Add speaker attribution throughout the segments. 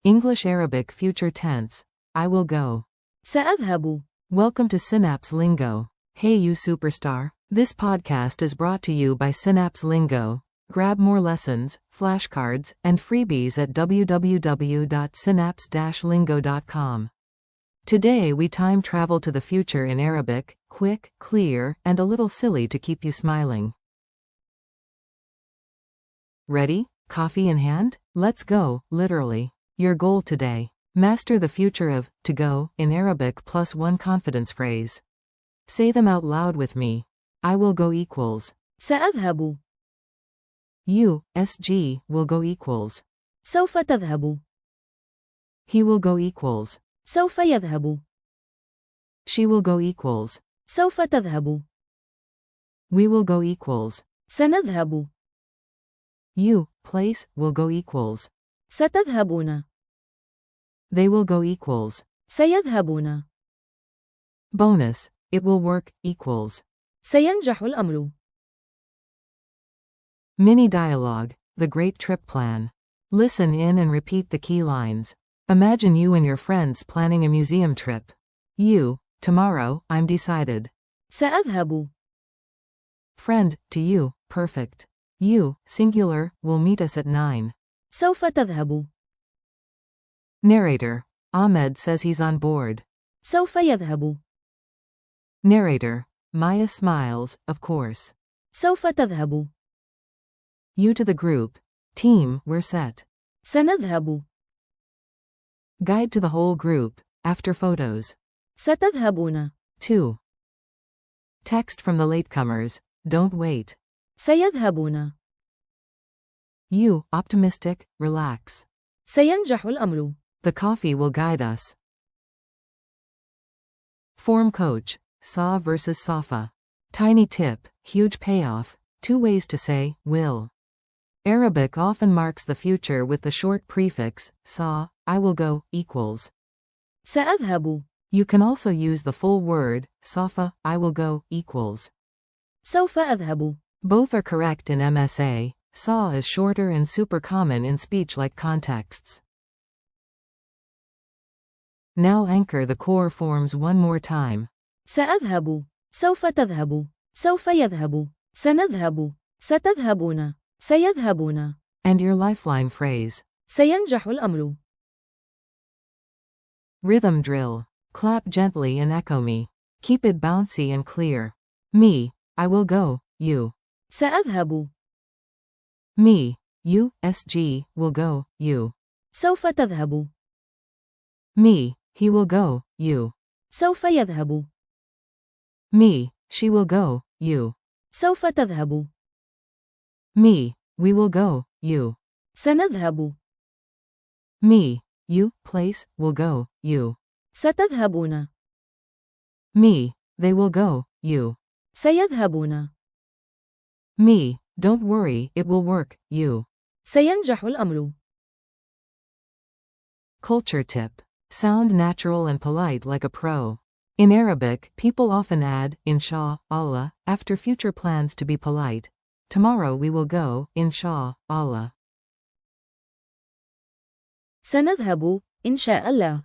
Speaker 1: English Arabic future tense. I will go.
Speaker 2: سأذهب.
Speaker 1: Welcome to Synapse Lingo. Hey you superstar. This podcast is brought to you by Synapse Lingo. Grab more lessons, flashcards, and freebies at www.synapse-lingo.com. Today we time travel to the future in Arabic, quick, clear, and a little silly to keep you smiling. Ready? Coffee in hand? Let's go, literally. Your goal today. Master the future of to go in Arabic plus one confidence phrase. Say them out loud with me. I will go equals.
Speaker 2: سأذهب.
Speaker 1: You, SG, will go equals.
Speaker 2: سوف تذهب.
Speaker 1: He will go equals.
Speaker 2: سوف يذهب.
Speaker 1: She will go equals.
Speaker 2: سوف تذهب.
Speaker 1: We will go equals.
Speaker 2: سنذهب.
Speaker 1: You, place, will go equals.
Speaker 2: ستذهبون.
Speaker 1: They will go equals.
Speaker 2: سيذهبون.
Speaker 1: Bonus, it will work, equals.
Speaker 2: سينجح الأمر.
Speaker 1: Mini dialogue, the great trip plan. Listen in and repeat the key lines. Imagine you and your friends planning a museum trip. You, tomorrow, I'm decided.
Speaker 2: سأذهب.
Speaker 1: Friend, to you, perfect. You, singular, will meet us at 9.
Speaker 2: سوف تذهب.
Speaker 1: Narrator, Ahmed says he's on board.
Speaker 2: سوف يذهب.
Speaker 1: Narrator, Maya smiles, of course.
Speaker 2: سوف تذهب.
Speaker 1: You to the group. Team, we're set.
Speaker 2: سنذهب.
Speaker 1: Guide to the whole group, after photos.
Speaker 2: ستذهبون.
Speaker 1: 2. Text from the latecomers, don't wait.
Speaker 2: سيذهبون.
Speaker 1: You, optimistic, relax.
Speaker 2: سينجح الأمر.
Speaker 1: The coffee will guide us. Form coach, Sa versus Safa. Tiny tip, huge payoff, 2 ways to say, will. Arabic often marks the future with the short prefix, sa, I will go, equals.
Speaker 2: سأذهب.
Speaker 1: You can also use the full word, safa, I will go, equals.
Speaker 2: سوف أذهب.
Speaker 1: Both are correct in MSA. Sa is shorter and super common in speech-like contexts. Now anchor the core forms one more time.
Speaker 2: سأذهب. سوف تذهب. سوف يذهب. سنذهب. ستذهبون. سيذهبون.
Speaker 1: And your lifeline phrase.
Speaker 2: سينجح الأمر.
Speaker 1: Rhythm drill. Clap gently and echo me. Keep it bouncy and clear. Me, I will go, you.
Speaker 2: سأذهب.
Speaker 1: Me, you, SG, will go, you.
Speaker 2: سوف تذهب.
Speaker 1: Me, he will go, you.
Speaker 2: سوف يذهب.
Speaker 1: Me, she will go, you.
Speaker 2: سوف تذهب.
Speaker 1: Me, we will go, you.
Speaker 2: سنذهب.
Speaker 1: Me, you, place, will go, you.
Speaker 2: ستذهبون.
Speaker 1: Me, they will go, you.
Speaker 2: سيذهبون.
Speaker 1: Me, don't worry, it will work, you.
Speaker 2: سينجح الأمر.
Speaker 1: Culture tip. Sound natural and polite like a pro. In Arabic, people often add, insha Allah, after future plans to be polite. Tomorrow we will go, insha Allah.
Speaker 2: سنذهب إن شاء الله.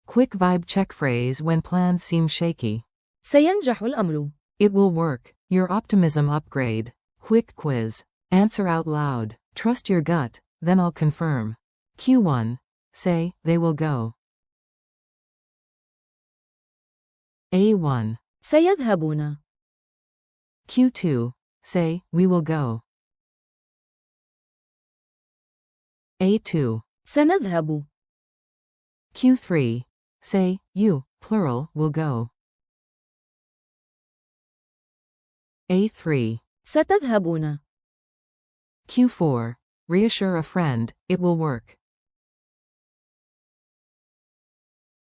Speaker 1: Quick vibe check phrase when plans seem shaky.
Speaker 2: سينجح الأمر.
Speaker 1: It will work. Your optimism upgrade. Quick quiz. Answer out loud. Trust your gut, then I'll confirm. Q1. Say, they will go. A1.
Speaker 2: سيذهبون.
Speaker 1: Q2. Say, we will go. A2.
Speaker 2: سنذهب.
Speaker 1: Q3. Say, you, plural, will go. A3.
Speaker 2: ستذهبون.
Speaker 1: Q4. Reassure a friend, it will work.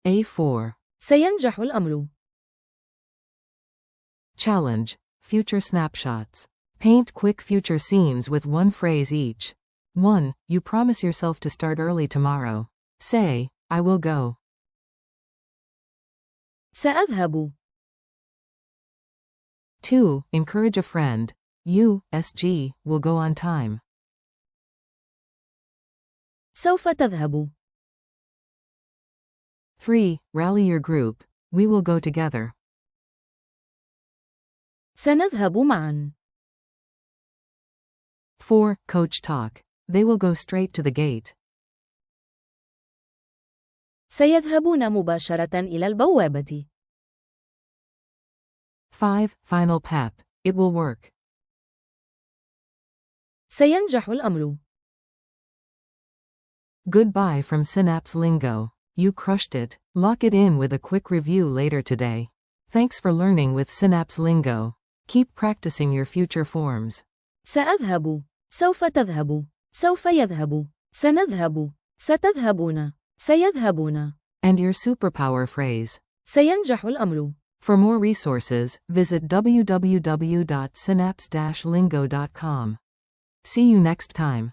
Speaker 1: A4.
Speaker 2: سينجح الأمر.
Speaker 1: Challenge. Future snapshots. Paint quick future scenes with one phrase each. 1. You promise yourself to start early tomorrow. Say, I will go.
Speaker 2: سأذهب.
Speaker 1: 2. Encourage a friend. You, SG, will go on time.
Speaker 2: سوف تذهب.
Speaker 1: 3. Rally your group. We will go together.
Speaker 2: سنذهب معا.
Speaker 1: 4. Coach talk. They will go straight to the gate.
Speaker 2: سيذهبون مباشرة إلى البوابة.
Speaker 1: 5. Final pep. It will work.
Speaker 2: سينجح الأمر.
Speaker 1: Goodbye from Synapse Lingo. You crushed it. Lock it in with a quick review later today. Thanks for learning with Synapse Lingo. Keep practicing your future forms.
Speaker 2: سأذهب. سوف تذهب. سوف يذهب. سنذهب. ستذهبون. سيذهبون.
Speaker 1: And your superpower phrase.
Speaker 2: سينجح الأمر.
Speaker 1: For more resources, visit www.synapse-lingo.com. See you next time.